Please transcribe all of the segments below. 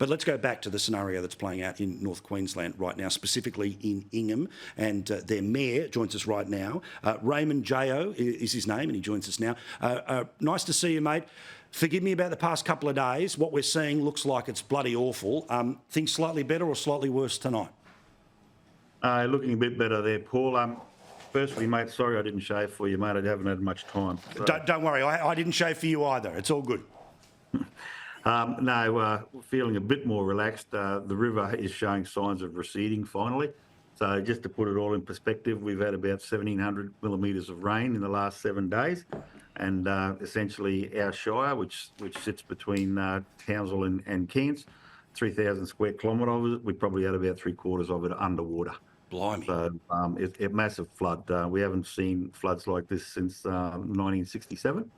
But let's go back to the scenario that's playing out in North Queensland right now, specifically in Ingham, and their mayor joins us right now. Ramon Jayo is his name, and he joins us now. Nice to see you, mate. Forgive me about the past couple of days. What we're seeing looks like it's bloody awful. Things slightly better or slightly worse tonight? Looking a bit better there, Paul. Firstly, mate, sorry I didn't shave for you, mate. I haven't had much time. So. Don't worry, I didn't shave for you either. It's all good. Feeling a bit more relaxed. The river is showing signs of receding finally. So just to put it all in perspective, we've had about 1,700 millimetres of rain in the last 7 days. And essentially our shire, which sits between Townsville and Cairns, 3,000 square kilometres, we probably had about 3/4 of it underwater. Blimey. So it's a massive flood. We haven't seen floods like this since 1967.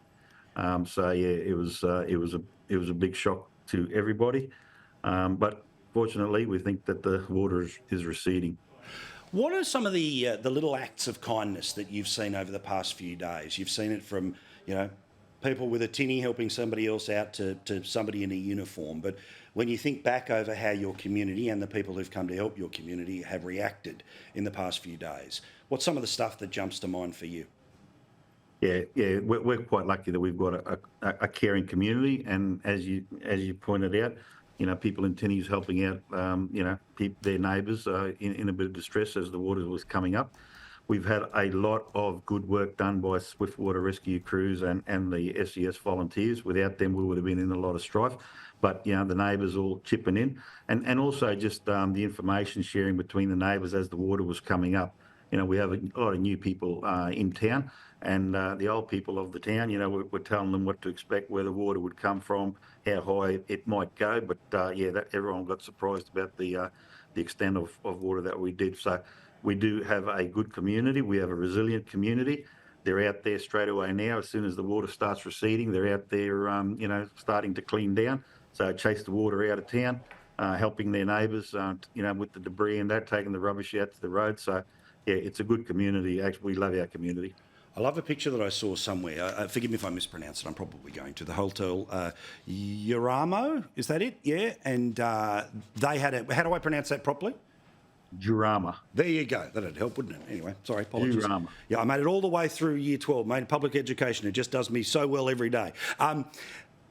It was a big shock to everybody. But fortunately, we think that the water is receding. What are some of the little acts of kindness that you've seen over the past few days? You've seen it from, people with a tinny helping somebody else out to somebody in a uniform. But when you think back over how your community and the people who've come to help your community have reacted in the past few days, what's some of the stuff that jumps to mind for you? Yeah, we're quite lucky that we've got a caring community, and as you pointed out, people in tinnies helping out, their neighbours in a bit of distress as the water was coming up. We've had a lot of good work done by swiftwater rescue crews and the SES volunteers. Without them, we would have been in a lot of strife. But, the neighbours all chipping in. And also just the information sharing between the neighbours as the water was coming up. We have a lot of new people in town, and the old people of the town, we're telling them what to expect, where the water would come from, how high it might go. But, everyone got surprised about the extent of water that we did. So we do have a good community. We have a resilient community. They're out there straight away now. As soon as the water starts receding, they're out there, starting to clean down. So chase the water out of town, helping their neighbours, with the debris and that, taking the rubbish out to the road. So, yeah, it's a good community. Actually, we love our community. I love a picture that I saw somewhere. Forgive me if I mispronounce it. I'm probably going to. The hotel Yaramo, is that it? Yeah. And they had how do I pronounce that properly? Jurama. There you go. That'd help, wouldn't it? Anyway, sorry, apologies. Jurama. Yeah, I made it all the way through year 12, made public education. It just does me so well every day.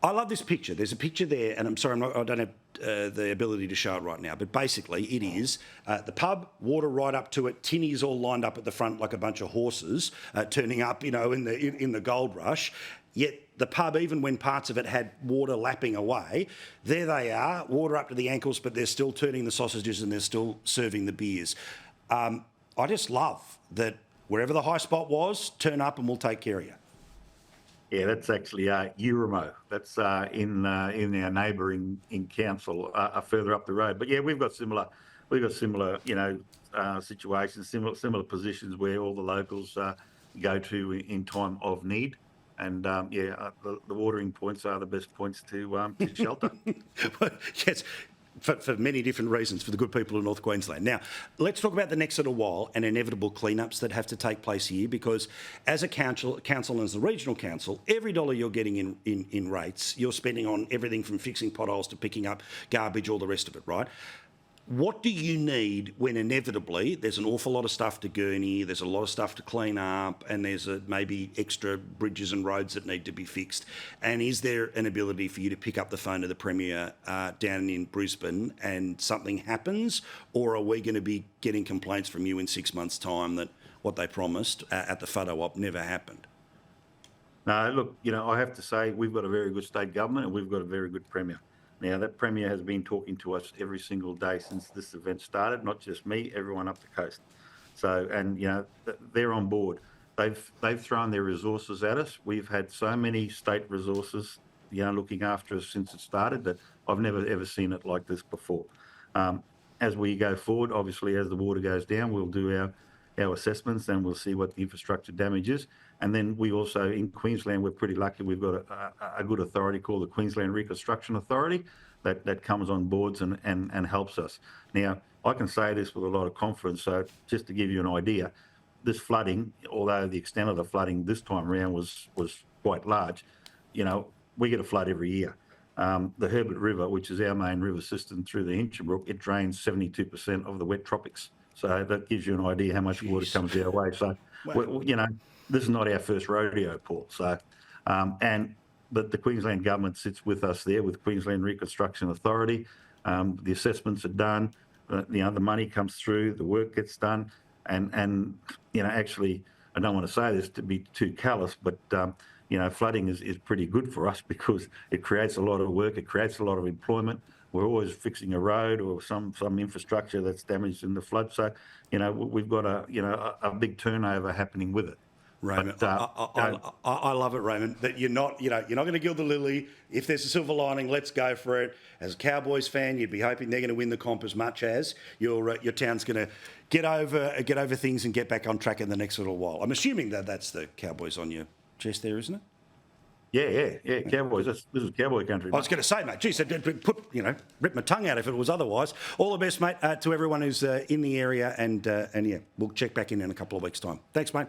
I love this picture. There's a picture there, and I'm sorry, I don't have the ability to show it right now, but basically it is the pub, water right up to it, tinnies all lined up at the front like a bunch of horses turning up, in the gold rush. Yet the pub, even when parts of it had water lapping away, there they are, water up to the ankles, but they're still turning the sausages and they're still serving the beers. I just love that wherever the high spot was, turn up and we'll take care of you. Yeah, that's actually Uramo. That's in our neighbouring council further up the road. But yeah, we've got similar, situations, similar positions where all the locals go to in time of need. And the watering points are the best points to shelter. Yes. For many different reasons for the good people of North Queensland. Now, let's talk about the next little while and inevitable cleanups that have to take place here, because as a council and as a regional council, every dollar you're getting in rates, you're spending on everything from fixing potholes to picking up garbage, all the rest of it, right? What do you need when inevitably there's an awful lot of stuff to gurney, there's a lot of stuff to clean up, and there's maybe extra bridges and roads that need to be fixed? And is there an ability for you to pick up the phone to the Premier down in Brisbane and something happens? Or are we going to be getting complaints from you in 6 months' time that what they promised at the photo op never happened? No, look, I have to say we've got a very good state government and we've got a very good Premier. Now, that Premier has been talking to us every single day since this event started, not just me, everyone up the coast. So, and, they're on board. They've thrown their resources at us. We've had so many state resources, looking after us since it started that I've never, ever seen it like this before. As we go forward, obviously, as the water goes down, we'll do our assessments and we'll see what the infrastructure damage is. And then we also, in Queensland, we're pretty lucky. We've got a good authority called the Queensland Reconstruction Authority that comes on boards and helps us. Now, I can say this with a lot of confidence. So just to give you an idea, this flooding, although the extent of the flooding this time around was quite large, we get a flood every year. the Herbert River, which is our main river system through the Hinchinbrook, it drains 72% of the wet tropics. So that gives you an idea how much water comes our way. So, Wow. you know, this is not our first rodeo, Paul. So, but the Queensland government sits with us there with Queensland Reconstruction Authority. The assessments are done. The money comes through. The work gets done. And actually, I don't want to say this to be too callous, but flooding is pretty good for us because it creates a lot of work. It creates a lot of employment. We're always fixing a road or some infrastructure that's damaged in the flood. So, we've got a big turnover happening with it. Raymond, But, I love it, Raymond, that you're not going to gild the lily. If there's a silver lining, let's go for it. As a Cowboys fan, you'd be hoping they're going to win the comp as much as your town's going to get over things and get back on track in the next little while. I'm assuming that that's the Cowboys on your chest there, isn't it? Yeah. Cowboys. This is Cowboy country. I was going to say, mate, geez, rip my tongue out if it was otherwise. All the best, mate, to everyone who's in the area, and yeah, we'll check back in a couple of weeks' time. Thanks, mate.